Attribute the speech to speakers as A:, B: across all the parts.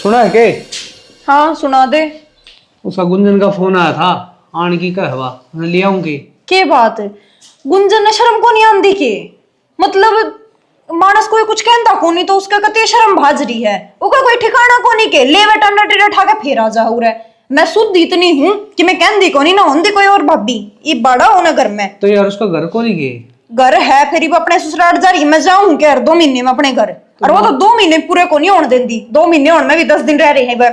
A: सुना है के?
B: हाँ सुना दे।
A: उसका गुंजन का फोन आया था, आने की कहवा मैं ले आऊंगी।
B: के बात है? गुंजन ने शर्म को नहीं आंदी के? मतलब मानस कोई कुछ कहता को नहीं तो उसका कते शर्म भाज रही है। ओका कोई ठिकाना को नहीं के ले बेटा डंडा उठा के फेरा जा हो रहा है। मैं शुद्ध इतनी हूं कि मैं कहती को नहीं ना होंदी कोई और भाभी। ये बड़ा होना घर में
A: तो यार उसका घर को नहीं गए?
B: घर है फिर भी अपने ससुराल जा रही। मैं जाऊं क्या 2 महीने में अपने घर? और वो तो 2 महीने पूरे को नहीं होने देती। 2 महीने होने में भी 10 दिन रह रहे हैं बर।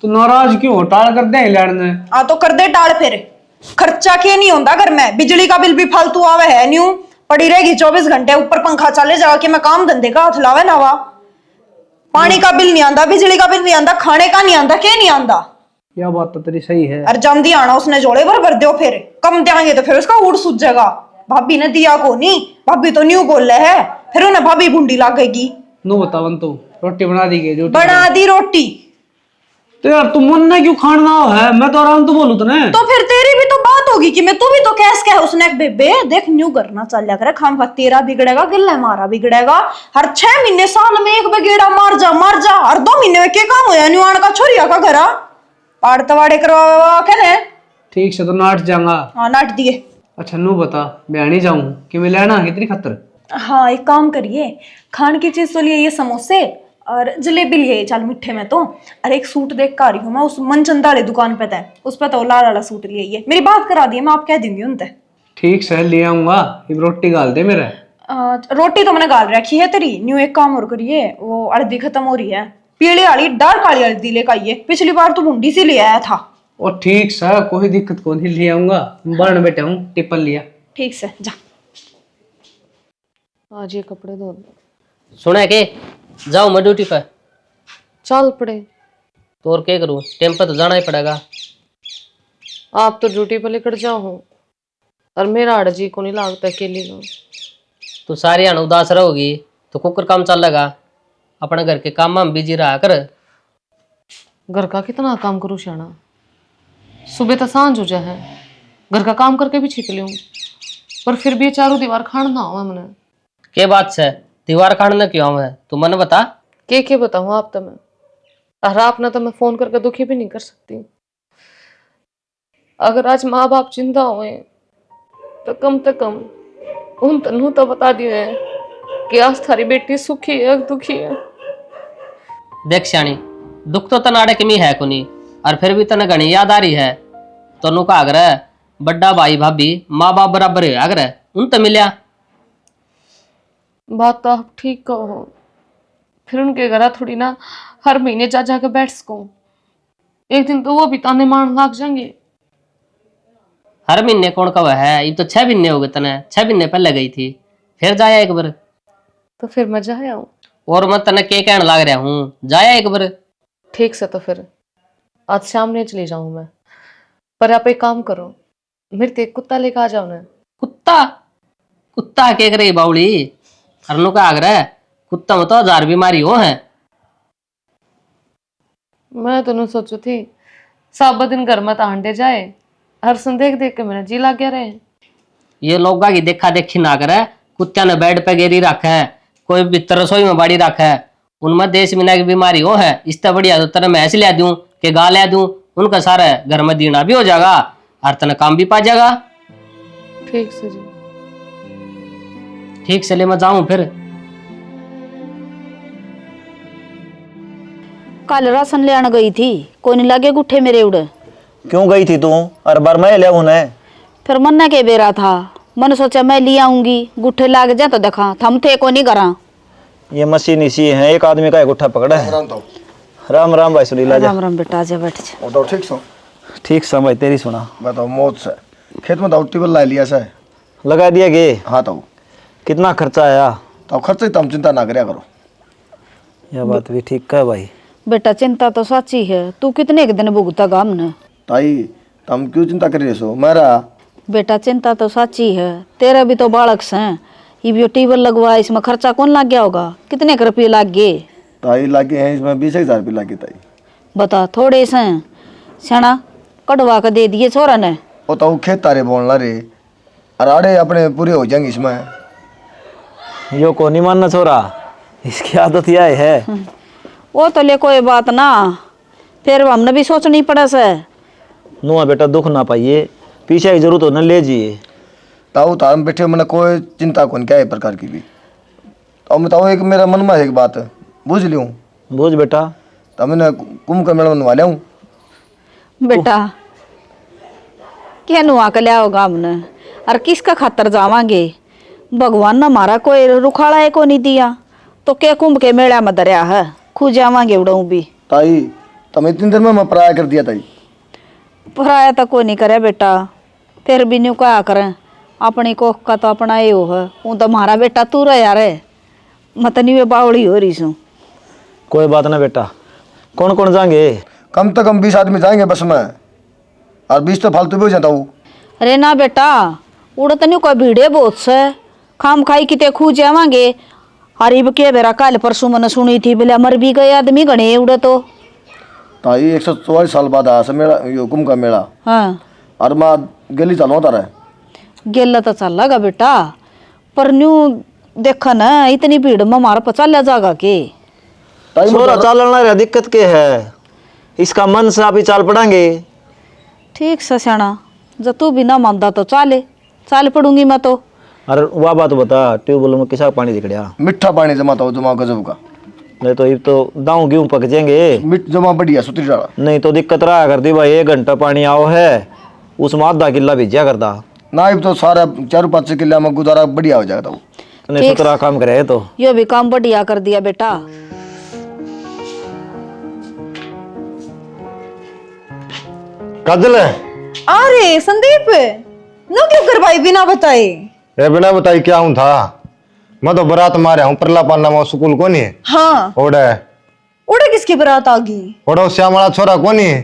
A: तो नाराज क्यों? टाल कर दे लड़ने।
B: हाँ तो कर दे टाल फिर। खर्चा के नहीं होता घर में। बिजली का बिल भी फालतू आवे है न्यू पड़ी रहेगी 24 घंटे ऊपर पंखा चले जावा कि मैं काम धंधे का हाथ लावे नावा। पानी का बिल नहीं आंदा, बिजली का बिल नहीं आंदा, खाने का नहीं आंदा, के नहीं आंदा।
A: यह बात तो तेरी सही है।
B: और जमदी आना उसने जोड़े भर दो फिर कम देंगे तो फिर उसका उड़ सूझ जाएगा। भाभी ने दिया को नहीं, भाभी तो न्यू बोल रहे है फिर उन्हें भाभी भूंडी लागेगी।
A: नो बतावन तो रोटी बना दी गई जो
B: बना दी रोटी।
A: तो यार तुम मन ने क्यों खाना है? मैं तो आराम तो बोलू तने।
B: तो फिर तेरी भी तो बात होगी कि मैं तू भी तो कैस क्या उसने बेबे देख न्यू करना चल लिया करे खाम खा तेरा बिगड़ेगा गिल्ला हमारा बिगड़ेगा। हर 6 महीने साल में एक बगेड़ा मार जा हर 2 महीने में क्या काम होया न्यू आने का छोरिया का घरा पाड़ तवाड़े करवा के।
A: ठीक से तो नाट जाऊंगा।
B: हाँ नाट दिए।
A: अच्छा नू बता मैं नहीं जाऊं कि मैं लेना है कितनी खतर?
B: हाँ एक काम करिए खान की चीज तो लिए ये समोसे और जलेबी लिए चल मिठे में तो। अरे एक सूट देख कर आ रही हूँ मैं उस मनचंदा वाले दुकान पे था उस पर तो लाल वाला सूट लिए ये मेरी बात करा दी मैं आप कह दूंगी उनसे।
A: ठीक से ले आऊंगा। ये रोटी गाल दे मेरा।
B: रोटी तो मैंने गाल रखी है तेरी। न्यू एक काम और करिए वो हल्दी खत्म हो रही है पीले वाली डार्क काली हल्दी लेकर आइए। पिछली बार तो भुंडी से ले आया था।
A: और ठीक सा कोई दिक्कत को नहीं ले आऊंगा। बन बैठा हूँ टिपल लिया।
B: ठीक से जा।
C: आज ये कपड़े धो दो।
D: सुना है के जाओ मैं ड्यूटी पर।
C: चल पड़े
D: तो और क्या करूँ? टाइम पर तो जाना ही पड़ेगा।
C: आप तो ड्यूटी पर लेकर जाओ और मेरा आड़ जी को नहीं लागता अकेली जाऊँ।
D: तो सारी आना उदास रहोगी तो कुकर काम चलेगा। अपने घर के काम में बिजी रहा कर।
C: घर का कितना काम करूँ श्याना? सुबह तो सांझ हो जाए घर का काम करके भी छिप लूँ पर फिर भी चारों दीवार खान ना हो मैंने।
D: के बात से दीवार खाड़ने क्यों है तू मन बता।
C: के बताऊँ आप तो मैं और आपने तो मैं फोन करके दुखी भी नहीं कर सकती। अगर आज माँ बाप जिंदा हुए तो कम से कम उन तनु तो बता दिए कि आज थारी बेटी सुखी है दुखी है।
D: देख श्याणी दुख तो तनाड़े कमी है कोनी और फिर भी तने घनी याद आ रही है। तनु का आग्रह बड्डा भाई भाभी माँ बाप बराबर है आग्रह उन तो मिलिया।
C: बात तो आप ठीक कहो फिर उनके घर थोड़ी ना हर महीने जा जाकर बैठ सकूं। एक दिन तो वो भी ताने मारने लग जाएंगे।
D: हर महीने कौन कब है? ये तो 6 महीने हो गए तने। 6 महीने पहले गई थी फिर जाया एक बार।
C: तो फिर मैं जाया हूँ
D: और मैं तने के कहने लग रहा हूँ जाया एक बार।
C: ठीक से तो फिर आज शाम ने चली जाऊं मैं पर आप एक काम करो मेरे ते कुत्ता लेकर आ जाओ ना।
D: कुत्ता? कुत्ता के करे बाउली? हरनों का आग्रह कुत्ता में तो 1000 बीमारी हो है।
C: मैं तो नहीं सोचू थी सब दिन घर में तांडे जाए हर सुन देख देख के मेरा जी लग गया रहे।
D: ये लोग की देखा देखी ना करे। कुत्ता ने बेड पे गेरी रखा है कोई भीतर रसोई में बाड़ी रखा है उनमें देश मीना की बीमारी हो है। इससे बढ़िया तो तेरे मैं ऐसे ला दूं कि गा ला दूं उनका सारा घर में दीना भी हो जाएगा और तेने काम भी पा जाएगा।
C: ठीक से जी।
D: ठीक से ले मैं जाऊं फिर।
E: कल राशन ले आने गई थी कोई नहीं लगे गुट्ठे मेरे उड़े।
F: क्यों गई थी तू? हर बार मैं ले उन्हें।
E: फिर मन के बेरा था मैंने सोचा मैं ले आऊंगी गुट्ठे लाग जाए तो देखा थम थे को नहीं करा।
F: ये मशीन इसी है एक आदमी का एक गुट्ठा पकड़ा है। राम राम भाई सुनीला जा।
E: राम राम बेटा आजा बैठ जा।
G: तो ठीक सो
F: ठीक सा भाई तेरी सुना।
G: बताओ मौत से खेत में दाउटी ला लिया से
F: लगा दिया गे?
G: हाँ तो
F: कितना खर्चा आया?
G: तो खर्चे तुम चिंता ना करया करो।
F: यह बात भी ठीक है भाई।
E: बेटा चिंता तो सच्ची है तू कितने के दिन भुगतेगा हमने।
G: ताई तुम क्यों चिंता कर रहे सो मेरा?
E: बेटा चिंता तो सच्ची है तेरा भी तो बालक हैं ये भी टीबल लगवाया इसमें खर्चा कौन लग गया होगा? कितने रुपये लग गए?
G: ताई लागे हैं इसमें 20,000 रुपये लागे ताई।
E: बता थोड़े से सना कटवा के दे दिए छोरा ने।
G: वो तो खेत तारे बोलना रे अराड़े अपने पूरे हो जाएंगे इसमें।
F: यो को नहीं मानना छोरा इसकी आदत यह है।
E: वो तो ले कोई बात ना, फिर हमने भी सोचनी पड़ा से।
F: नुआ बेटा दुख ना पाइए, पीछे की जरूरत हो न ले जिए।
G: ताऊ तार में बैठे मैंने कोई चिंता कौन क्या है प्रकार की भी। तो मैं ताऊ एक मेरा मन में एक बात बुझ लियूँ।
F: बोझ बेटा।
G: तो मैंने कुंभ का मेला बनवा लिया हूँ।
E: बेटा क्या नुआ के लिया होगा हमने, और किसका खातर जावांगे? भगवान ने हमारा कोई रुखाड़ा है को नहीं दिया, तो क्या कुंभ के मेला में दरिया है, खू जावांगे उड़ाऊ भी।
G: ताई तुम इतनी देर में मैं पराया कर दिया ताई।
E: पराया तो कोई नहीं करे बेटा, फिर भी न्यू क्या करें, अपनी कोख का तो अपना ही हो है। वो तो हमारा बेटा तू रह यार, मत नहीं वे बावड़ी हो रही सू।
F: कोई बात ना बेटा, कौन कौन जाएंगे?
G: कम से कम 20 आदमी जाएंगे बस में, और 20 तो फालतू भी हो जाता हूँ।
E: अरे ना बेटा, उड़त नहीं कोई भीड़े बहुत से, खाम खाई किते खू जावांगे। हरीब के बेरा कल परसों मैंने सुनी थी, बोले मर भी गए आदमी गणे उड़े तो।
G: ताई 144 साल बाद आया मेला, यो कुंभ का मेला।
E: हाँ
G: और मैं गली चलो तारा
E: गेला तो चल लगा बेटा, पर न्यू देखा ना इतनी भीड़ में हमारा पचा ले जाएगा के।
G: ताई
F: छोरा चालना रहा, दिक्कत के है, इसका मन से आप ही चाल पड़ांगे।
E: ठीक से सियाना, जब तू भी ना मानता तो चाल पड़ूंगी मैं तो।
F: अरे वह बात बता, ट्यूबवेल में किसा पानी दिखड़िया?
G: मिठा पानी जमाता हूँ, जमा गजब का।
F: नहीं तो ये तो दाऊ गेहूं पक जाएंगे।
G: मिठ जमा बढ़िया सुतरी डाला।
F: नहीं तो दिक्कत रहा करती भाई, 1 घंटा पानी आओ है, उसमें आधा किला भिजा करता।
G: ना तो सारा 4-5 किला में गुजारा बढ़िया हो जाएगा।
F: नहीं सुतरा काम करे तो
E: यो भी काम बढ़िया कर दिया बेटा।
H: काजल है?
B: अरे संदीप, नो क्यों कर भाई बिना बताए?
H: ए बिना बताई क्या हूं था, मैं तो बारात मारे हूं परला पाना में स्कूल को नहीं।
B: हाँ,
H: ओडे
B: उड़े किसकी बारात आ गई?
H: ओडो श्यामला छोरा को नहीं,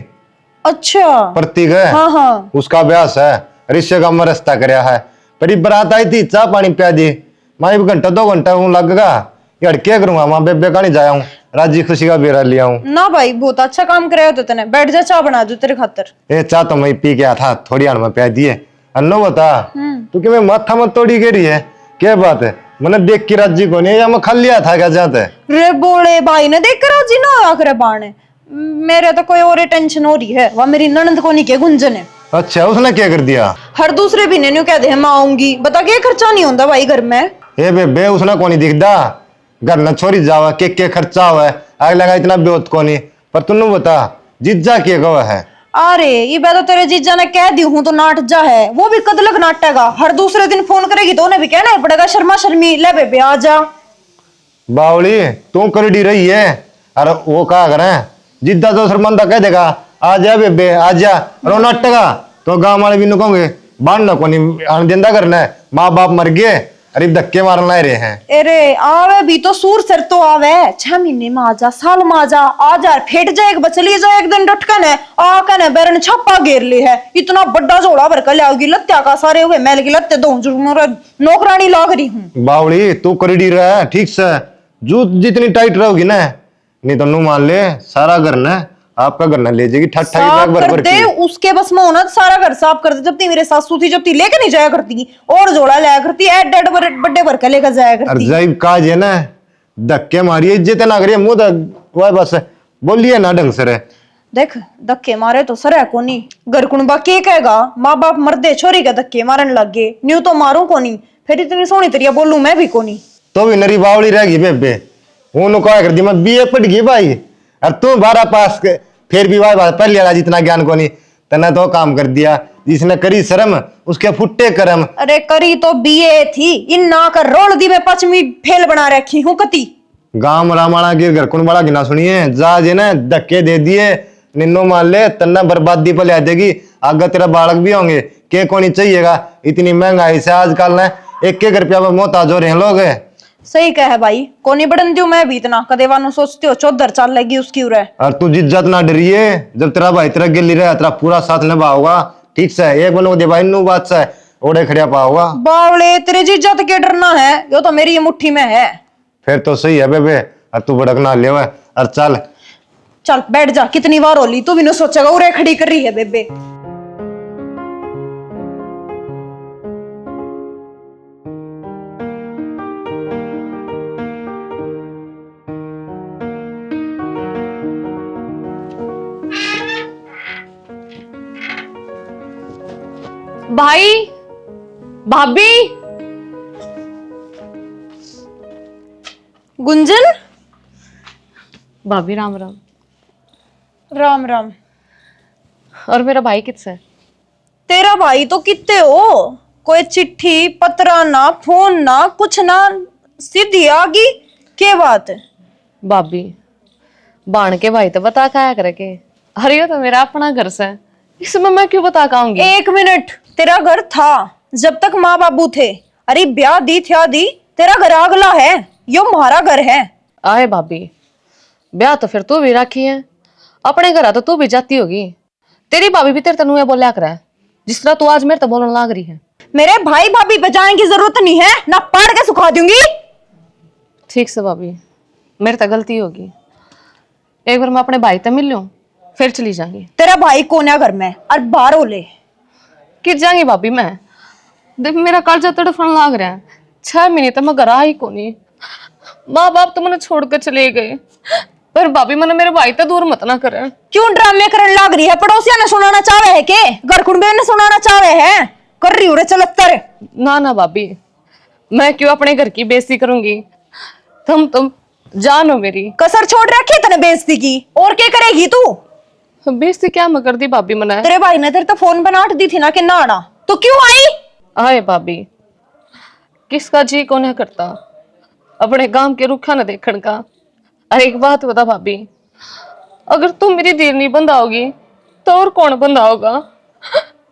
B: अच्छा,
H: प्रतीक है।
B: हाँ हाँ,
H: उसका ब्यास है, रिश्ते का मरस्ता करया है। पर ये बारात आई थी, चाह पानी पिया दी, मैं 1 घंटा 2 घंटा हूं लगेगा यार, क्या करूंगा, मैं बेबे का नहीं जाया हूं, राजी खुशी का बेरा लिया हूं।
B: ना भाई बहुत अच्छा काम कराया तो तने, बैठ जा चाय बना दो तेरे खातर।
H: ए चाह तो मैं पी गया था, थोड़ी हार में पिया दिए। अन्नो बता तू कि मैं माथा में तोड़ी गेरी है, क्या बात है? मैंने देख के राजी को नहीं, या मैं खा लिया था क्या जाते?
B: रे बोले भाई ने देख कर राजी ना होया करे बाणे, मेरे तो कोई और टेंशन हो रही है। वह मेरी ननद को नहीं के गुंजन है।
H: अच्छा उसने क्या कर दिया?
B: हर दूसरे महीने न्यू कह दे मैं आऊंगी, बता के खर्चा नहीं होता भाई घर में।
H: ए बे उसने को नहीं दिखदा, घर न छोरी जावा के खर्चा हुआ है, आग लगा इतना बेहोत को नहीं। पर तुन्नू बता जीजा के गवा है?
B: अरे ये बात तो तेरे जीजा ने कह दी हूं तो नाट जा है, वो भी कदलक नाटेगा। हर दूसरे दिन फोन करेगी तो उन्हें भी कहना ही पड़ेगा शर्मा शर्मी ले बेबे आ जा।
H: बावली तू करडी रही है, अरे वो क्या करे, जिद्दा तो शर्मंदा कह देगा आ जा बेबे आ जा, रो नाटेगा तो गांव वाले भी नुकोगे बांधना को नहीं आन देंदा करना है। माँ बाप मर गए, अरे धक्के मारना लाए रहे हैं।
B: अरे आवे भी तो सूर सिर तो आवे, 6 महीने में आ जा, साल में आ जा फेट जाए एक बचली जाए एक दिन डटकन है आकन है बैरन छापा घेर ले है। इतना बड़ा झोला भर कर लाओगी लत्या का, सारे हुए मैल की लत्ते दो नौकरानी लाग रही हूँ।
H: बावली तू करडी रहा है ठीक से, जूत जितनी टाइट रहोगी ना, नहीं तो नू मान ले सारा घर ना आपका घर ना ले जाएगी ठट्ठा
B: साफ कर दे, उसके बस में होना सारा घर साफ कर दे। जब ती मेरे सासू थी, जब ती लेके नहीं जाया करती और जोड़ा लाया करती, ऐड ऐड बड्डे भर के लेकर जाया करती।
H: जाइब काज है ना, धक्के मारिए इज्जत ना करिए, मुंह वह बस बोलिए ना ढंग से रहे।
B: देख धक्के मारे तो सर है कोनी, घर कुणबा के कहेगा माँ बाप मर्दे छोरी के धक्के मारन लग गए, न्यू तो मारू कोनी, फिर इतनी सोनी तरिया बोलू मैं भी कोनी।
H: तो भी नरी बावली रहेगी बेबे, उन्होंने कहा कर दी मैं बीए पढ़ गई भाई, और तू 12 पास फिर भी भाई पहले वाला जितना ज्ञान को नहीं, तना तो काम कर दिया, जिसने करी शर्म उसके फुट्टे करम।
B: अरे करी तो बीए थी, इन ना कर रोल दी में 5वीं फेल बना रखी हूँ कती।
H: गांव रामाणा के घर कौन बड़ा गिना सुनिए, जा जे ना धक्के दे दिए निन्नो मान ले तन्ना बर्बादी पर ले देगी, आगे तेरा बालक भी होंगे के को नहीं चाहिएगा। इतनी महंगाई से आजकल ना 1-1 रुपया में मोहताज हो रहे हैं लोग।
B: सही कहे भाई, कोनी बढ़न दियो मैं भी इतना कदेवानो सोचती हो चौधर चाल लगी उसकी उरे।
H: और तू जिज्जत ना डरिए, जब तेरा भाई तेरा गिल्ली रहा तेरा पूरा साथ निभाओगा ठीक से, एक बनो दे भाई नू बात से ओढ़े खड़िया पाओगा।
B: बावले तेरे जीजा तो के डरना है, यो तो मेरी ये मुट्ठी में है।
H: फिर तो सही है बेबे, और तू भड़कना ले और चल
B: चल बैठ जा, कितनी बार होली तू भी न सोचेगा उरे खड़ी कर रही है बेबे।
C: भाई भाभी
B: गुंजन,
C: भाभी राम राम।
B: राम राम।
C: और मेरा भाई किस है?
B: तेरा भाई तो कितने हो, कोई चिट्ठी पत्रा ना, फोन ना, कुछ ना, सीधी आ गई। क्या बात है?
C: भाभी बाण के भाई तो बता खाया करके, अरे ये तो मेरा अपना घर से, इसमें मैं क्यों बता खाऊंगी?
B: एक मिनट, तेरा घर था जब तक माँ बाबू थे। अरे ब्याह दी थया दी, तेरा घर अगला है, यो हमारा घर है।
C: आए भाभी, ब्याह तो फिर तू भी राखी है, अपने घर तो तू भी जाती होगी। तेरी भाभी भी तेरे तनु बोलिया करे जिस तरह तू आज मेरे तो बोलने लाग रही है।
B: मेरे भाई भाभी बजाने की जरूरत नहीं है ना, पाड़ के सुखा दूंगी।
C: ठीक से भाभी, मेरे तो गलती होगी, एक बार मैं अपने भाई से मिल लूं फिर चली जाऊंगी।
B: तेरा भाई कोन्या घर में और बाहर हो ले।
C: किट जाऊंगी भाभी मैं, देख मेरा कालजा तड़फन लाग रहा है, 6 महीने तो मैं घर आई को नहीं, माँ बाप तो मैंने छोड़ कर चले गए, पर भाभी मैंने मेरे भाई तो दूर मत ना करे।
B: क्यों ड्रामे करने लग रही है? पड़ोसिया ने सुनाना चाहे है के घर कुंबे ने सुनाना चाहे है? कर रही हो रे चलत्तर।
C: ना ना भाभी, मैं क्यों अपने घर की बेइज्जती करूंगी, तुम जानो मेरी।
B: कसर छोड़ रखी है तने बेइज्जती की, और क्या करेगी तू?
C: बेइज्जती क्या मैं कर दी भाभी मैंने?
B: तेरे भाई ने तेरे तो फोन बना दी थी ना कि ना आना, तो क्यों आई?
C: आए भाभी, किसका जी कौन है करता अपने गांव के रुखा न देखने का। अरे एक बात बता भाभी, अगर तुम मेरी दिल नहीं बंधाओगी तो और कौन बंधाओगा?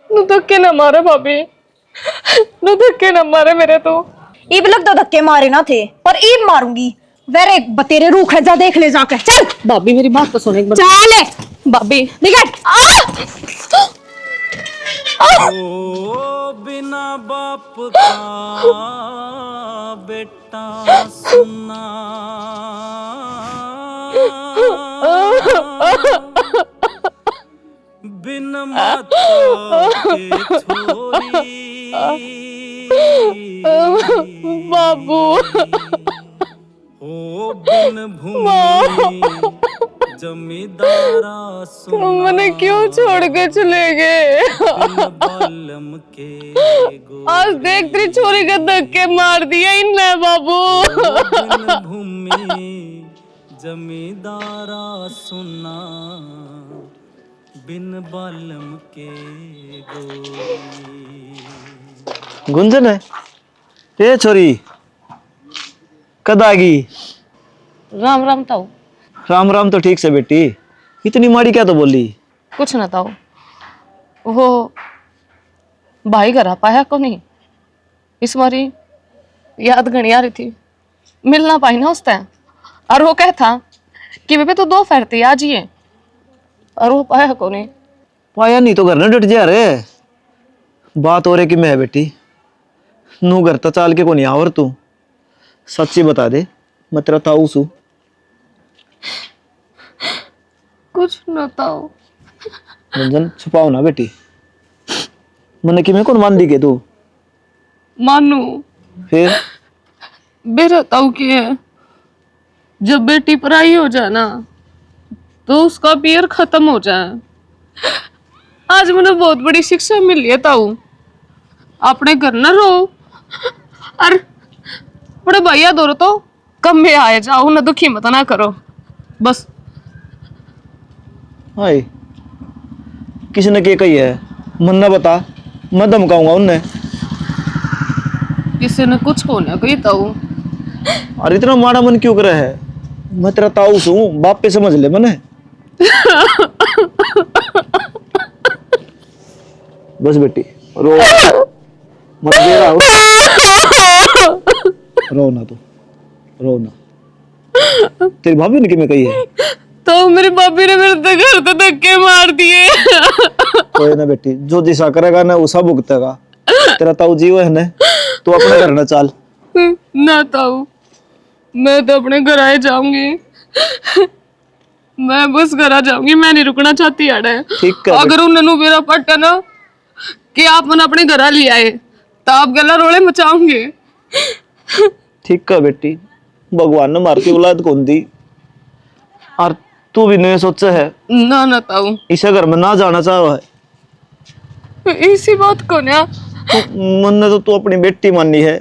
C: नु धक्के न मारे भाभी, नु धक्के न मारे मेरे तो।
B: ईब लग तो धक्के मारे ना थे, पर ईब मारूंगी। वेरे बतेरे रूख है, जा देख ले जाके। चल
C: भाभी मेरी बात तो सुन एक बार।
B: चल
C: भाभी
B: निकट।
I: ओ बिना बाप का बेटा सुना, बिन माता के छोरी,
C: बाबू
I: ओ बिन भूमि जमींदारा सुना,
C: मैंने क्यों छोड़ के चले गए?
I: बिन बालम के
C: आज देख तेरी छोरी के धक्के मार दिए इनने बाबू।
I: बिन भूमि जमींदारा सुना, बिन बालम के गोरी।
F: गुंजन है ये छोरी कद आ गई?
C: राम राम ताऊ।
F: राम राम तो ठीक से बेटी, इतनी माड़ी क्या तो बोली?
C: कुछ ना ताऊ, वो भाई घर आ पाया को नहीं, इस बारी याद घनी आ रही थी, मिलना पाई ना उससे, और वो कहता कि बेबे तो 2 फेरते आ जिए, और वो पाया को नहीं।
F: पाया नहीं तो घर न डट जा रे। बात हो रही कि मैं बेटी नू घर तो चाल के को नहीं आवर, तू सच्ची बता दे, मैं तेरा ताऊ सू।
C: कुछ ना ताऊ।
F: गुंजन छुपाओ ना बेटी, मैंने कि मैं कौन मान दी के तू?
C: मानू
F: फिर
C: मेरा ताऊ की है, जब बेटी पराई हो जाए ना तो उसका पीर खत्म हो जाए। आज मुझे बहुत बड़ी शिक्षा मिली है ताऊ, अपने घर न रहो और बड़े भैया दौर तो कम में आए जाओ, न दुखी मत ना करो बस।
F: हाय किसी ने क्या कही है? मन ना बता, मैं धमकाऊंगा उन्हें।
C: किसी ने कुछ होने कोई ताऊ।
F: और इतना माड़ा मन क्यों करे है? मैं तेरा ताऊ सू, बाप पे समझ ले मने। बस बेटी रो मत, रो ना तू, रो ना। तेरी भाभी ने किमें कही है?
C: तो मेरी भाभी ने मेरे घर तो धक्के मार दिए।
F: कोई ना बेटी, जो जिसा करेगा ना उसा भुगतेगा। तेरा ताऊ जीव है ना, तू अपने घर ना चाल।
C: ना ताऊ, मैं तो अपने घर आए जाऊंगी, मैं बस घर आ जाऊंगी, मैं नहीं रुकना चाहती अड़े।
F: ठीक है
C: अगर उन्होंने मेरा पट्टा ना कि आप मन अपने घर आ ले आए तो आप गला रोले मचाओगे।
F: ठीक है बेटी, भगवान ने मारती औलाद कौन दी, और तू भी नहीं सोचा है
C: ना ना ताऊ,
F: इसे घर में ना जाना चाहो है।
C: इसी बात को ना
F: मन ने तो तू अपनी बेटी मानी है,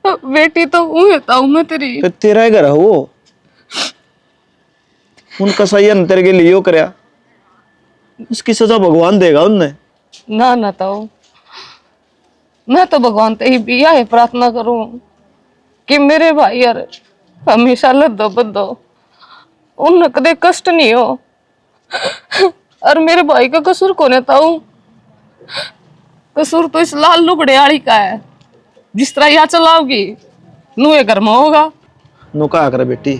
C: बेटी तो हूँ ताऊ मैं तेरी।
F: फिर तेरा ही घर है वो। उनका सही है तेरे के लिए यो करया, उसकी सजा भगवान देगा उनने।
C: ना ना ताऊ, मैं तो भगवान ते ही भी यही प्रार्थना करूं कि मेरे भाई यार हमेशा लद्दो बद्दो, उन्हें कदे कष्ट नहीं हो। और मेरे भाई का कसूर कौन है ताऊ? कसूर तो इस लाल लुगड़े आड़ी का है। जिस तरह यहाँ चलाओगी नुए घर में होगा।
F: नो कहा करे बेटी,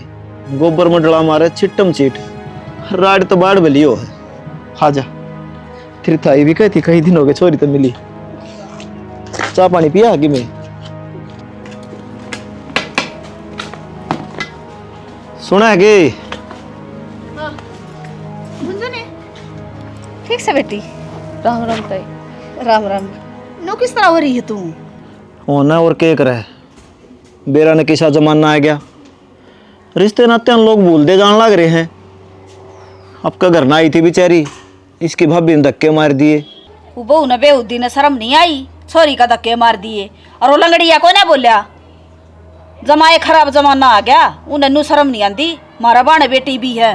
F: गोबर में डला मारे छिट्टम चीट, राड तो बाढ़ बलियो है। आजा, तेरी थाई भी कहती कई दिन हो गए छोरी तो मिली। चाय पानी पिया कि मैं? सुना है कि
E: ठीक से बेटी।
C: राम राम ताई।
E: राम राम। नो किस तरह हो रही है तू?
F: होना और क्या करे, बेरा ने किसा जमाना आ गया, रिश्ते नाते हम लोग भूल दे जान लग रहे हैं। आपका घर ना आई थी बेचारी, इसकी भाभी ने धक्के मार दिए।
E: वो बहू ने बेहुदी ने शर्म नहीं आई, छोरी का धक्के मार दिए। और वो लंगड़िया को ना बोलिया, जमाए खराब जमाना आ गया, उन्हें नू शर्म नहीं आती। मारा बाण बेटी भी है,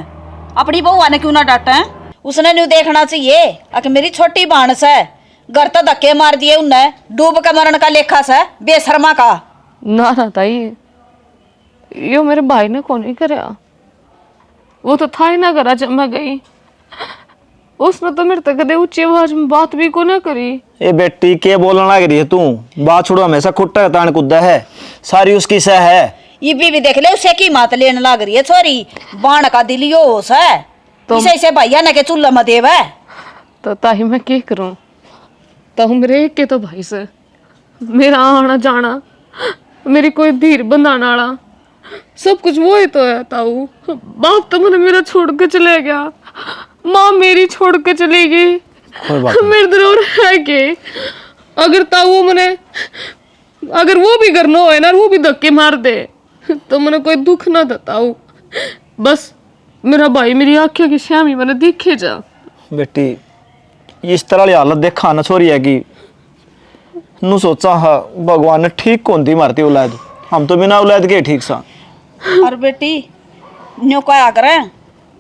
E: अपनी बहू ने क्यों ना डांटे? उसने न्यू देखना चाहिए कि मेरी छोटी बाणस है, घर तो धक्के मार दिए उन्हें, डूब के मरण का लेखा से बेशर्मा का।
C: ना ना ताई, यो मेरे भाई ने कौन ही करया, वो तो था ही ना करा जब मैं गई। उसने तो मेरे तक कदे ऊंची आवाज में बात भी को ना करी।
F: ए बेटी के बोलने लग रही है तू? बात छोड़ो, हमेशा खुट्टा तान कुद्दा है, सारी उसकी सह है।
E: ये भी देख ले, उसे की मात लेने लग रही है छोरी। बाण का दिलियो होश है तो इसे भैया ने के चूल्हा में देव है।
C: तो ताही मैं क्या करूं? तो मेरे एक के तो भाई से मेरा आना जाना, मेरी कोई धीर बंधाने वाला सब कुछ वो ही तो है ताऊ। बाप तो मैंने मेरा छोड़ के चले गया, माँ मेरी छोड़ के चली गई, मेरे जरूर है कि अगर ताऊ मैंने अगर वो भी घर न होए ना, वो भी धक्के मार दे तो मैंने कोई दुख ना देता हूँ। बस मेरा भाई मेरी आंखें की श्यामी मैंने देखे जा।
F: बेटी इस तरह की हालत देखा ना छोरी है कि नू सोचा हा भगवान ने ठीक कौन दी मारती औलाद, हम तो बिना औलाद के ठीक सा।
E: और बेटी न्यू क्या करें,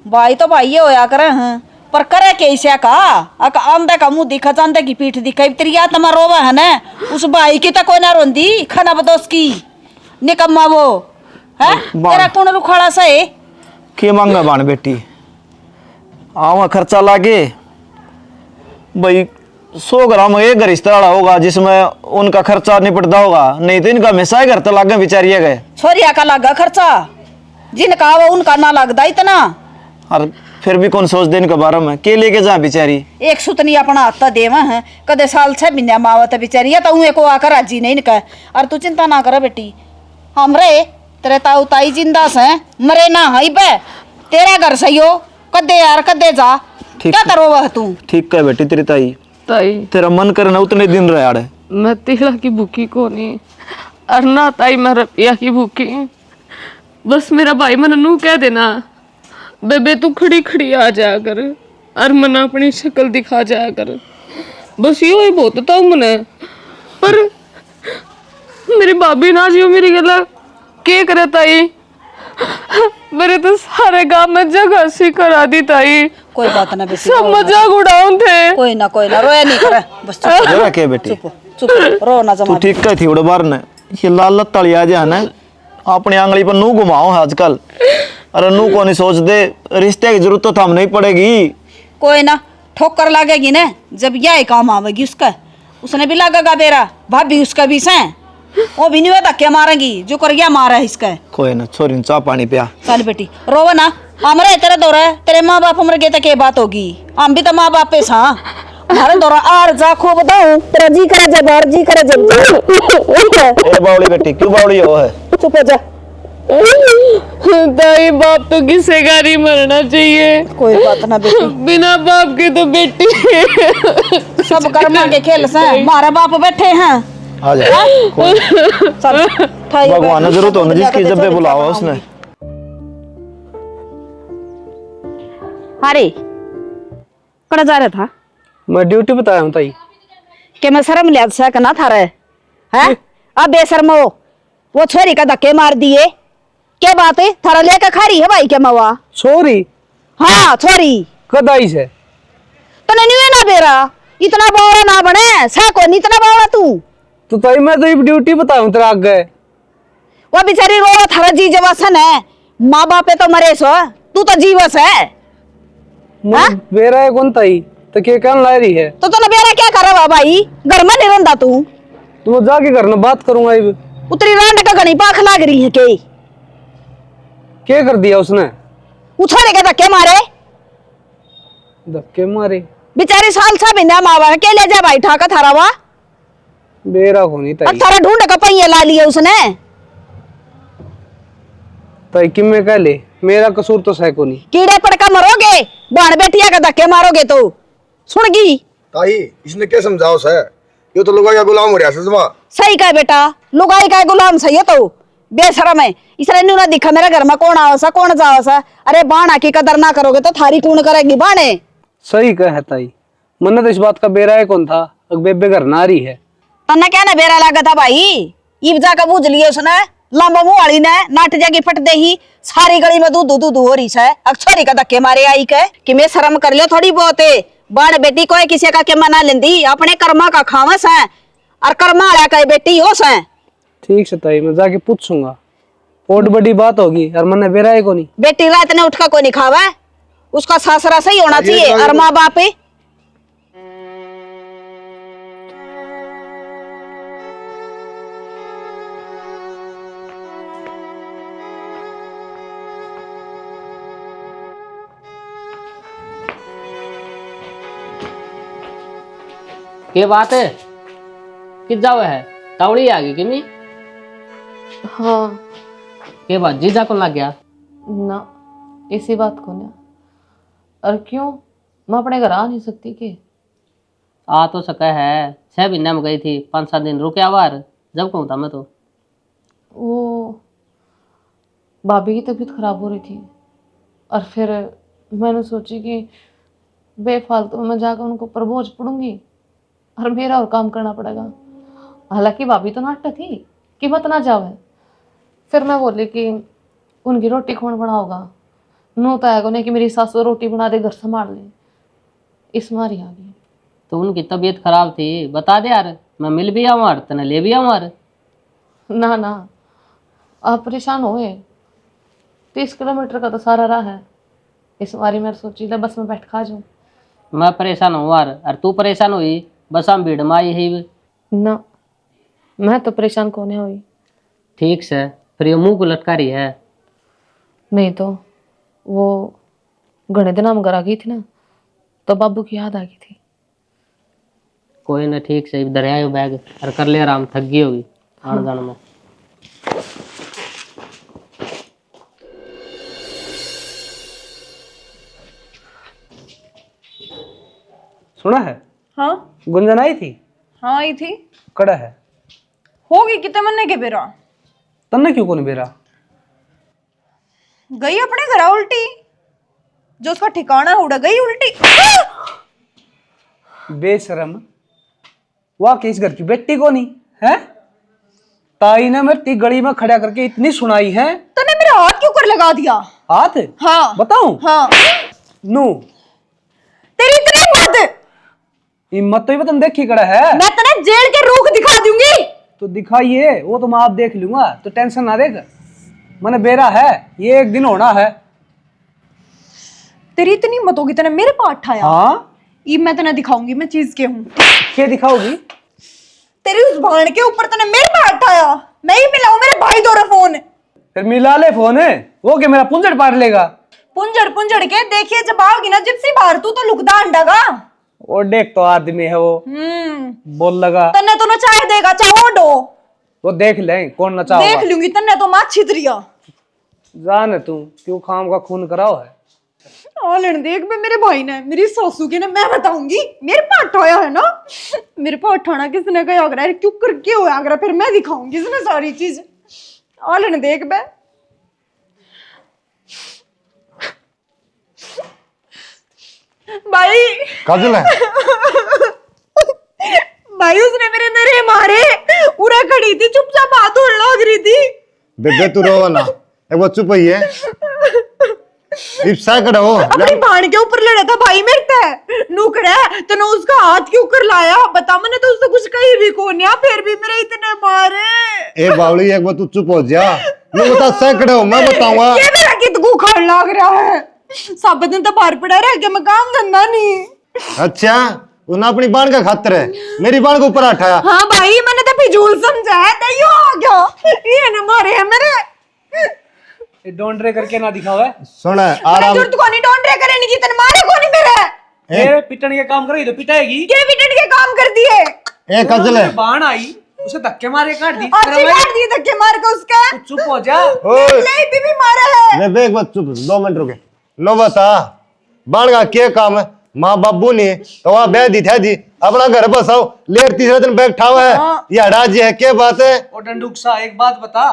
E: भाई तो भाई होया करे हैं, पर करे कैसे का आंधे का मुंह दिखा, चांदे की पीठ दिखा। तेरी आत्मा रोवा है ना, उस भाई की तो कोई ना रोंदी, खाना बदोस की निकम्मा वो है। तेरा कौन रुखाड़ा से
F: के मांगा बाण बेटी, आवा खर्चा लागे भाई 100 ग्राम एक घर इस तरह होगा जिसमें उनका खर्चा निपटता होगा, नहीं तो इनका हमेशा ही घर तो लागे बेचारिया गए।
E: छोरिया का लागा खर्चा, जिनका वो उनका ना लगता इतना। और
F: फिर भी कौन सोच दे इनके बारे में, के लेके जा बेचारी।
E: एक सुतनी अपना हाथ देवा है, कदे साल 6 महीने मावत बेचारी, तो उन्हें को आकर राजी नहीं इनका। और तू चिंता ना कर बेटी, हमरे तेरे ताऊ ताई जिंदा से मरे ना हई बे, तेरा घर सही हो, कदे यार कदे जा, क्या करो वह तू?
F: ठीक है बेटी, तेरी ताई
C: ताई
F: तेरा मन करे ना उतने दिन रहे आड़े।
C: मैं तिला की भूखी को नहीं, और ना ताई मैं रुपया की भूखी। बस मेरा भाई मन नू कह देना, बेबे तू खड़ी खड़ी आ जाया कर और मन अपनी शक्ल दिखा जाया कर, बस यो ही बहुत था मने। पर मेरी भाभी ना जियो मेरी गला के करे ताई, मेरे तो सारे गांव में जगह सी करा दी ताई।
E: कोई बात ना बेटी,
C: सब मजाक उड़ाऊं थे।
E: कोई ना रोया नहीं करे, बस चुप
F: जरा के बेटी
E: चुप रो ना जमा।
F: तू ठीक कह थी उड़े बार ने, ये लाल लत्तड़िया जा ना अपनी आंगली पर नू घुमाओ आजकल। अरे नू को नहीं सोच दे, रिश्ते की जरूरत तो हम नहीं पड़ेगी।
E: कोई ना ठोकर लागेगी ना, जब यह काम आवेगी उसका, उसने भी लागेगा बेरा, भाभी उसका भी से वो भी नहीं धक्के मारेगी जो कर गया मारा है इसका।
F: कोई ना छोरी चाह पानी पिया।
E: चल बेटी रोवा ना, हमारे तेरा दौरा है, तेरे माँ बाप मर गए तो क्या बात होगी, हम भी तो माँ बाप पे सा। हमारे दौरा आर जा खूब बताऊं, तेरा जी करे जब बाहर जी करे जब।
F: ए बावली बेटी क्यों बावली हो है?
E: चुप हो जा।
C: ताई बाप तो किसे गारी मरना चाहिए।
E: कोई बात ना बेटी,
C: बिना बाप के तो बेटी
E: सब कर्मा के खेल से हमारे बाप बैठे हैं।
F: आ जा
E: चल
F: भगवान ने जरूरत होने जिसकी जब बुलावा उसने।
E: अरे कड़ा जा रहा था?
A: मैं ड्यूटी बताया हूँ ताई।
E: के मैं शर्म लिया सकना थारे है? अब बेशर्मो वो छोरी का धक्के मार दिए, क्या बात है? थारा लेकर खा रही है भाई क्या मवा?
A: छोरी
E: हाँ छोरी
A: कदाई से
E: तो नहीं ना बेरा, इतना बावड़ा ना बने सको नहीं, इतना बावड़ा तू।
A: तो ताई मैं तो ड्यूटी बताया हूँ तेरा आगे।
E: वो बेचारी रो थारा जी जवासन है, माँ बाप पे तो मरे सो, तू तो जीवस है।
A: बेरा है कौन ताई? तो क्या कहने ला रही है?
E: तो तने बेरा क्या कर रहा भाई? घर में नहीं रहता तू?
A: तो मैं जाके घर में बात करूंगा। अब
E: उतरी रांड का घनी पाख लाग रही है के?
A: क्या कर दिया उसने?
E: उछाड़े के धक्के मारे,
A: धक्के मारे।
E: बेचारी साल सा बिना मावा के ले जा भाई ठाका थारा वा।
A: बेरा को नहीं ताई।
E: थारा ढूंढ का पहिया ला लिया उसने।
A: ताई कि मैं कह ले, मेरा कसूर तो सह को नहीं।
E: कीड़े पड़का मरोगे, बहन बेटिया का धक्के मारोगे तो सुन गई।
G: ताई इसने क्या समझाओ सर, ये तो लुगाई का गुलाम हो रहा है सजमा।
E: सही कहा बेटा, लुगाई का गुलाम सही है तो बेशरम है। इसने न्यू ना दिखा मेरे घर में कौन आओ सा कौन जाओ सा। अरे बाणा की कदर ना करोगे तो थारी कौन करेगी बाणे?
A: सही कह है ताई, मन्ने तो इस बात का बेरा है कौन था, अग बेबे घर ना रही है।
E: तन्ना क्या ना बेरा लागा था भाई? ईब जाकर बूझ लिया उसने, लंबा मुंह वाली ने नाट जागी फट दे ही सारी गली में दूध दूध हो रही है। अक्षरी का धक्के मारे आई के कि मैं शर्म कर लियो थोड़ी बहुत है। बाण बेटी कोई किसी का के मना लेंदी, अपने कर्मा का खावस है और कर्मा वाला का बेटी होस है।
A: ठीक है ताई, मैं जाके पूछूंगा, बहुत बड़ी बात होगी। और मन्ने बेरा है को नहीं।
E: बेटी रात ने उठ का कोई नहीं खावा, उसका सासरा सही होना चाहिए और माँ बाप है।
D: के बात है कि जाओ है तावड़ी आ गई कि नहीं?
C: हाँ
D: के बात जीजा को लग गया
C: ना, इसी बात को ना। और क्यों, मैं अपने घर आ नहीं सकती कि?
D: आ तो सका है, 6 महीने में गई थी, 5-7 दिन रुके बाहर, जब कहूँ था मैं तो।
C: वो भाभी की तबीयत खराब हो रही थी और फिर मैंने सोची कि बेफालतू में जाकर उनको ऊपर बोझ पड़ूंगी और मेरा और काम करना पड़ेगा। हालांकि भाभी तो नाटक थी कि मत ना जावे। फिर मैं बोली कि उनकी रोटी कौन बनाओगा, नू तो आएगा नहीं कि मेरी सासू रोटी बना दे, घर संभाल ले। इस मारी आ गई।
D: तो उनकी तबीयत खराब थी, बता दे यार, मैं मिल भी आऊँ यार, तने ले भी आऊँ यार।
C: ना ना, आप परेशान होए, 30 किलोमीटर का तो सारा राह है। इस बारी मैं सोची ले बस में बैठ खा जाऊँ।
D: मैं परेशान हूँ यार, और तू परेशान हुई, बस हम भीड़ में आई है।
C: ना, मैं तो परेशान कौन हुई।
D: ठीक से, फिर ये मुंह को लटका रही है।
C: नहीं तो वो घने दिन हम घर आ गई थी ना, तो बाबू की याद आ गई थी।
D: कोई ना, ठीक से इधर आयो बैग और कर ले आराम, थक गई होगी आने जाने में।
A: सुना है
B: हाँ
A: गुंजन आई थी?
B: हाँ आई थी।
A: कड़ा है
B: होगी कितने मन्ने के बेरा
A: तन्ने क्यों को नहीं बेरा?
B: गई अपने घर उल्टी, जो उसका ठिकाना उड़ा गई उल्टी।
A: बेशरम, वाह किस घर की बेटी को नहीं है? ताई ने मेरी गली में खड़ा करके इतनी सुनाई है।
B: तूने मेरे हाथ क्यों कर लगा दिया?
A: हाथ?
B: हाँ
A: बताऊं?
B: हाँ।
A: नू
B: तेरी इतनी हिम्मत?
A: हिम्मत तो तुम देखी कड़ा है।
B: मैं तेरे जेल के रूख दिखा दूंगी।
A: तो दिखाइए, वो तो मैं आप देख लूंगा, तो टेंशन ना देख। मैंने बेरा है, ये एक दिन होना है।
B: तेरी इतनी हिम्मत होगी तूने मेरे पास उठाया?
A: हाँ
B: ये मैं तेने दिखाऊंगी मैं चीज के हूँ।
A: क्या दिखाओगी?
B: तेरी उस भाण के ऊपर तूने मेरे पास उठाया। मैं ही मिलाऊं मेरे भाई दौरा फोन।
A: फिर मिला ले फोन है, वो क्या मेरा पुंजड़ पार लेगा?
B: पुंजड़ पुंजड़ के देखिए जब आओगी ना जिप्सी बाहर तू तो लुकदा अंडागा।
A: और देख तो आदमी है वो, बोल लगा
B: तन्ने तो नचाए देगा चाहो डो।
A: वो देख ले कौन नचा होगा।
B: देख लूंगी तन्ने तो माँ छितरिया।
A: जाने तू क्यों खाम का खून कराओ है।
B: लेने देख बे मेरे भाई ने मेरी सासू के ने मैं बताऊंगी मेरे पास उठाया है ना। मेरे पास उठाना किसने कहा अगर क्यों करके हो अगर फिर मैं दिखाऊंगी इसने सारी चीज। लेने देख बे भाई।
H: काजल है
B: भाई उसने मेरे नरे मारे, उड़ा खड़ी थी चुपचाप हाथ धोने लग रही थी।
H: बेबे तू रो ना, एक बार चुप ही है। इप्सा करो
B: अपनी भाण के ऊपर लड़ा था भाई मेरे ते नुकड़ा तो ना उसका हाथ क्यों कर लाया बता, मैंने तो उससे कुछ कही भी कौन या फिर भी मेरे इतने मारे।
H: ए बावली एक बार तू चुप हो जा, मैं बता सैकड़े हो, मैं बताऊंगा।
B: ये मेरा कित को खान लग रहा है, सब दिन तो बाहर पड़ा रह गया, मैं काम धंधा नहीं।
H: अच्छा उन्हें अपनी बाण का खातर है, मेरी बाण को ऊपर उठाया।
B: हाँ भाई मैंने तो फिजूल समझा है, तो आ गया ये न मारे है मेरे।
A: डोंडरे करके ना दिखावे।
H: सुन
B: मेरा
H: आराम
B: जुर्त को नहीं डोंडरे करे नहीं, तन मारे को नहीं मेरे।
A: ये पिटन के काम करेगी तो पिटाएगी।
B: के बिटन के काम कर दिए।
H: ए काजल है
A: बाण आई उसे धक्के मारे काट दी।
B: अच्छी काट दी धक्के मार के उसका।
A: तू चुप हो जा।
H: ओए
B: ले भी मारा है।
H: बेबे एक बार चुप 2 मिनट रुके। नो बता बाण का क्या काम है, माँ बाबू ने तो वहां बैठ दी थे दी अपना घर बसाओ, लेर तीसरे दिन बैग ठावा है। ये हड़ाजी है, क्या बात है?
A: ओ डंडूक सा एक बात बता,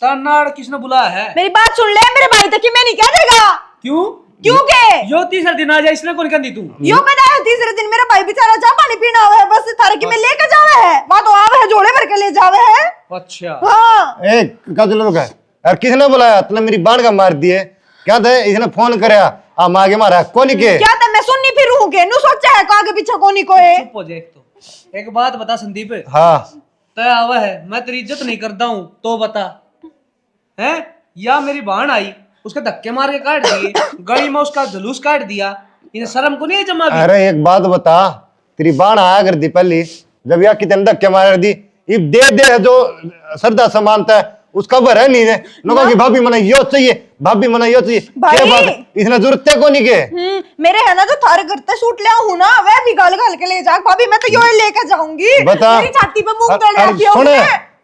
A: तन्नाड़ किसने बुलाया है?
B: मेरी बात सुन ले, मेरे भाई तक की मैं नहीं कह देगा।
A: क्यों?
B: क्यों के?
A: यो तीसरा दिन आ जाए इसने कौन कर दी तू?
B: यो कदा है तीसरे दिन मेरा भाई बेचारा चाह पानी पीना हुआ है, बस थारे की मैं लेके जावे है, वहां तो आवे है जोड़े भर के ले जावे है।
A: अच्छा
B: हाँ
H: ए काजल रुक है यार, किसने बुलाया? तूने मेरी बाण का मार दिए क्या था? इसने फोन करया आ मागे मारा कोनी के
B: क्या था मैं सुननी फिर हूं के नु सोचा है आगे पीछे कोनी को है।
A: चुप हो जा। एक बात बता संदीप,
H: हाँ
A: तय आवा है मैं तेरी इज्जत नहीं करता हूँ तो बता है, या मेरी बहन आई उसके धक्के मार के काट दिए, गली में उसका जुलूस काट दिया, इन्हें शर्म को नहीं है जमा भी?
H: अरे एक बात बता, तेरी बाण आया कर दी पहली जब या कितने धक्के मार दी, इब दे जो श्रद्धा समानता है उसका भर है नहीं है लोगों की भाभी मना यो चाहिए, भाभी मना यो चाहिए। क्या बात है? इसने जरूरत है कोनी के?
B: मेरे है ना जो थारे घर पे सूट ले हूं ना वह भी गाल गाल के ले जा भाभी, मैं तो यो लेके जाऊंगी।
H: बता
B: मेरी छाती पे मुंह तोड़
H: अरे
B: रखी हो
H: सुने,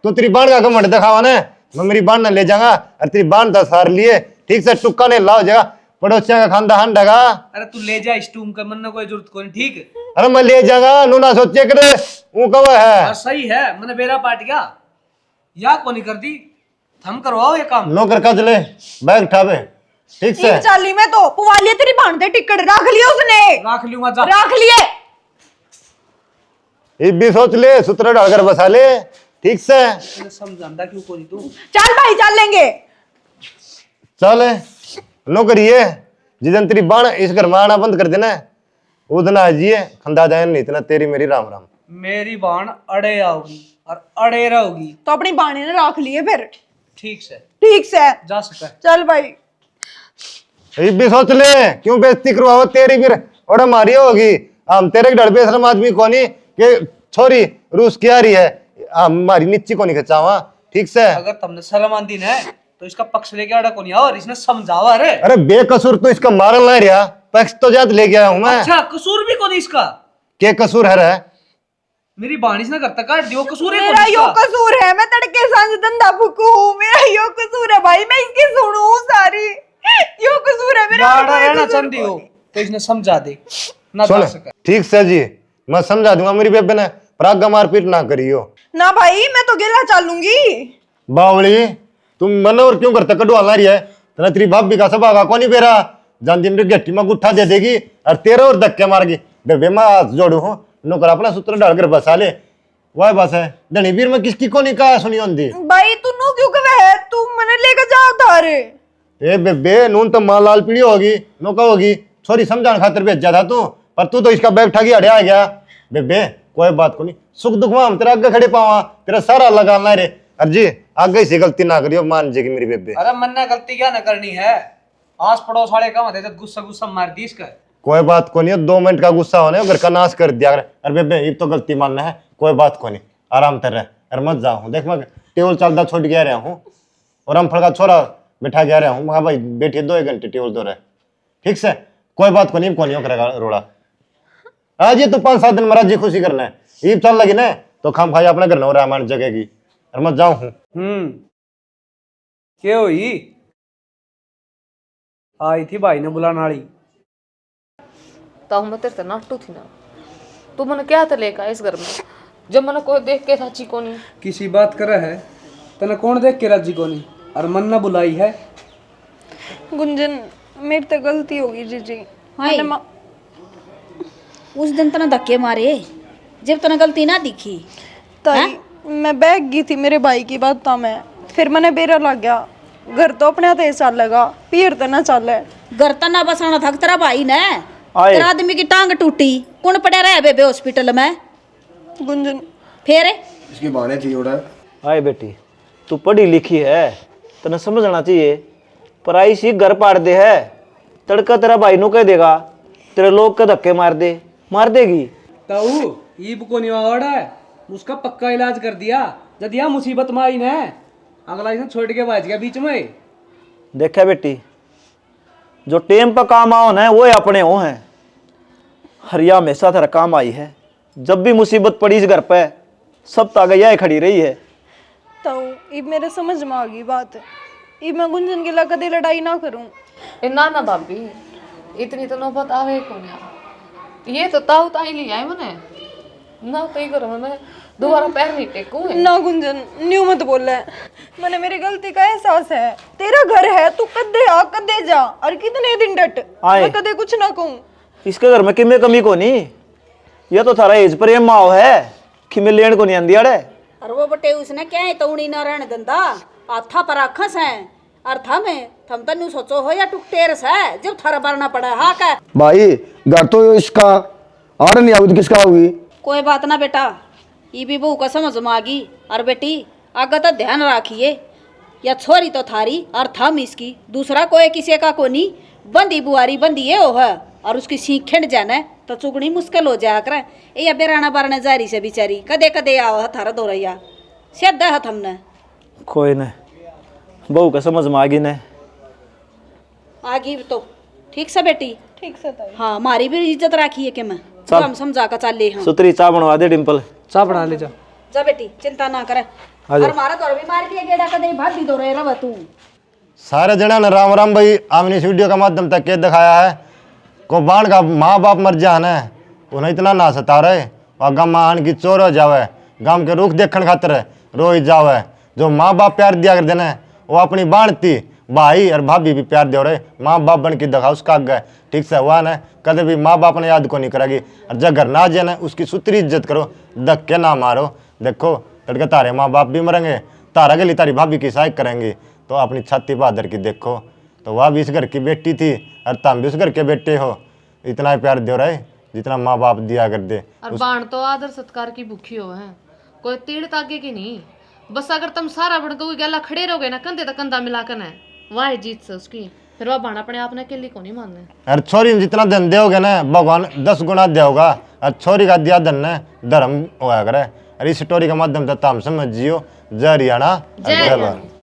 H: तो तेरी बाण का घमंड दिखावा ना, मैं मेरी बाण न ले जाऊंगा और तेरी बाण तो सार लिए ठीक से टुक्का ने लाओ जगह पड़ोसिया का खानदा हंडगा।
A: अरे तू ले जा स्टूम का, मन कोई जरूरत को नहीं। ठीक
H: अरे मैं ले जाऊंगा नू ना सोचे करे वो कब है।
A: सही है, मैंने बेरा पाट गया या को नहीं कर दी, थम करवाओ ये काम।
H: नौकर का चले बैग उठावे ठीक से।
B: चाली में तो पुवालिए तेरी भांडे टिकट रख लिया उसने।
A: रख लूंगा जा।
B: रख लिए।
H: इब भी सोच ले सूत्र डालकर बसा ले ठीक से।
A: समझांदा क्यों कोनी तू?
B: चल भाई चल लेंगे।
H: चल नौकरी है जिदन तेरी बाण इस घर में आना बंद कर देना उदन आजिए खंदा जाए नहीं इतना तेरी मेरी राम राम।
A: मेरी बाण अड़े आओगी और अड़े रहोगी।
B: तो अपनी बाणी ने रख लिए फिर।
A: ठीक से
B: ठीक से
A: जा सका।
B: चल भाई।
H: इब भी सोच ले क्यों बेइज्जती करवाओ तेरी फिर और हमारी होगी। हम तेरे के डर बेशरम आदमी कोनी के छोरी रूस की आ रही है, हमारी नीची कोनी खचावा ठीक से।
A: अगर तुमने शर्म आंदी न तो इसका पक्ष लेके आड़ा को नहीं आओ और इसने समझावा रे।
H: अरे बेकसूर तो इसका मारन ला रहा, पक्ष तो जात ले गया हूं मैं।
A: अच्छा कसूर भी कोनी इसका?
H: के कसूर है रे?
A: मेरी बाणी से करता काट दियो, कसूर है
B: मेरा यो कसूर है, मैं तड़के सांझ धंधा फूकू हूं, मेरा यो कसूर है भाई, मैं इसकी सुनू सारी, यो कसूर है मेरा।
A: लाड़ा रहना चाहती हो तो इसने समझा दे ना जा सका।
H: ठीक से जी मैं समझा दूंगा मेरी बेबे ने, प्रागा मारपीट ना करियो
B: ना भाई मैं तो गेला चालूंगी।
H: बावली तुम मन और क्यों करते कटवा ला रही है? तेरा तेरी भाभी का सब आगा कौन बेरा जान दिन गट्टी में गुट्ठा दे देगी और तेरे और धक्के मारगी। बेबे मैं हाथ जोड़ू हूँ नौकर अपना सूत्र डालकर बसा ले, वह बस है धनी वीर में किसकी कोनी का सुनी होंगी।
B: भाई तू नो क्यों कवे है, तू मने लेकर जा थारे।
H: ए बेबे नून तो मां लाल पीड़ी होगी नौका होगी, छोरी समझाने खातिर भेजा था तू, पर तू तो इसका बैग ठगी अड़े आ गया। बेबे कोई बात को नहीं, सुख दुख में हम तेरा आगे खड़े पावा, तेरा सारा लगाना रे। अर्जी आगे से गलती ना करियो मान जाएगी मेरी बेबे।
A: अरे मन ने गलती क्या ना करनी है, आस पड़ोस वाले का मत है गुस्सा गुस्सा मार दी इसका।
H: कोई बात को नहीं, 2 मिनट का गुस्सा होने घर का नाश कर दिया। अरे बेबे ये तो गलती मानना है, कोई बात को नहीं, आराम कर रहे अरे मत जाओ। देख मैं टेबल चलता छोड़ गया रहा हूँ और हम फड़का छोरा बैठा गया रहा हूँ, मैं भाई बैठिए 2 घंटे टेबल दो रहे ठीक से। कोई बात को नहीं करेगा रोड़ा। आज ये तो 5-7 दिन महाराज जी खुशी करना है, ईद चल लगी ना तो खाम खाई अपने घर न रामायण जगह की और मत जाऊँ हूँ।
A: क्या हुई? आई थी भाई ने बुलाने वाली
C: तो मैं तेरे से नाटू थी ना, तू मैंने क्या था लेकर इस घर में जब मैंने कोई देख के राजी को नहीं।
A: किसी बात कर है तने कौन देख के राजी को नहीं और मन ना बुलाई है?
B: गुंजन मेरी तो गलती होगी जीजी।
E: उस दिन तना धक्के मारे जब तना गलती ना दिखी।
B: ताई मैं बैग गई थी मेरे भाई की बात था मैं, फिर मैंने बेरा लग गया। घर तो अपने हाथ ऐसा लगा, पीर तो ना चले।
E: घर तना बसाना था तेरा भाई ने,
F: आए।
E: तेरा आदमी की टांग टूटी, कौन पड़ा रहा बेबे हॉस्पिटल में?
B: गुंजन
E: फिर
G: इसकी बहाने थी उड़ा।
F: आए बेटी, तू पढ़ी लिखी है, तने समझना चाहिए। पराई सी घर पाड़ दे है, तड़का तेरा भाई नु कह देगा, तेरे लोग के धक्के मार देगी।
A: ताऊ ईब को निवाड़ा है, उसका पक्का इलाज कर दिया। जब यह मुसीबत में आई ने, अगला इसे छोड़ के भाज गया बीच में।
F: देखा बेटी, जो टेम पर काम आओ ना वो अपने हो हैं। हरिया हमेशा तेरा काम आई है। जब भी मुसीबत पड़ी इस घर पे, सब तागैया खड़ी रही है।
B: ताऊ इब मेरे समझ में आ गई बात। इब मैं गुंजन के लिए कदे लड़ाई ना करूं।
C: ना ना भाभी, इतनी तो नौबत आवे को नहीं। ये तो ताऊ ताई ले आए मने ना, तई करो मने दोबारा पैर नहीं टेकू है।
B: ना गुंजन न्यू मत बोल है, मैंने मेरी गलती का एहसास है। तेरा घर है, तू कदे आ कदे जा, और कितने दिन डट,
F: आए।
B: मैं कदे कुछ ना कहूं।
F: इसके घर में किमे कमी को नहीं, ये तो थारा एज प्रेम माओ है कि मैं लेन को नहीं आंदी अड़े।
E: और वो बटे उसने क्या है तौड़ी ना रहने दंदा, आथा पर आखस है। और थम तन्नू सोचो हो या टुकटेरस है जब थारा भरना पड़ा है। हाँ का
G: भाई घर तो इसका आड़ नहीं आऊगी तो किसका होगी?
E: कोई बात ना बेटा, ये भी बहू का समझ में आ गई। और बेटी आगे तो ध्यान रखिए, या छोरी तो थारी और थम इसकी, दूसरा कोई किसी का को नहीं। बंदी बुआरी बंदी ये हो है, और उसकी सीख खिंड जाना तो चुगनी मुश्किल हो जाया करे। ये बेराना बारने जारी से बिचारी कदे कदे आओ है थारा दौरैया सीधा है थमने।
F: कोई नहीं, बहू का समझ में आ गई ने।
E: आगी तो ठीक से बेटी।
B: ठीक से ताई।
E: हाँ हमारी भी इज्जत राखी है कि मैं तो हम समझा कर चल ले। हम
F: सुतरी चाय बनवा दे डिम्पल।
A: चाह बना ले जा।
E: जा बेटी चिंता ना करे। और हमारा तो भी मार दिया गेड़ा कदे भाभी दो रहे रव तू।
H: सारे जना ने राम राम भाई हमने इस वीडियो के माध्यम तक के दिखाया है को बाण का माँ बाप मर जा है उन्हें इतना ना सता रहे और गम आन की चोर हो जावे, गम के रुख देखने खातर रोई जावे। जो माँ बाप प्यार दिया कर देना वो अपनी बाणती भाई और भाभी भी प्यार दे रहे, माँ बाप बन के दिखा उसका आगे ठीक से हुआ ना। कदे भी माँ बाप ने याद को नहीं करेगी, और जब घर ना जाए ना उसकी सुतरी इज्जत करो, धक्के ना मारो। देखो तड़के तारे माँ बाप भी मरेंगे, तारा के लिए तारी भाभी की सहायक करेंगी, तो अपनी छाती बहादुर की देखो। तो वह भी इस घर की बेटी थी और तुम भी उस घर के बेटे हो, इतना ही प्यार दे रहे जितना माँ बाप दिया कर दे।
C: और बाण तो आदर सत्कार की भूखी हो है, कोई तीड़ तागे की नहीं। बस अगर तुम सारा भड़कोगे गला खड़े रहोगे ना, कंधे तक कंधा मिलाकर है वह जीत से उसकी, फिर वह बाण अपने आप ने अकेली को नहीं मानने।
H: और छोरी में जितना धन दोगे ना भगवान 10 गुना देगा, और छोरी का दिया धन ने धर्म होया करे। और इस स्टोरी के माध्यम से तुम समझ जियो। जय हरियाणा, जय भारत।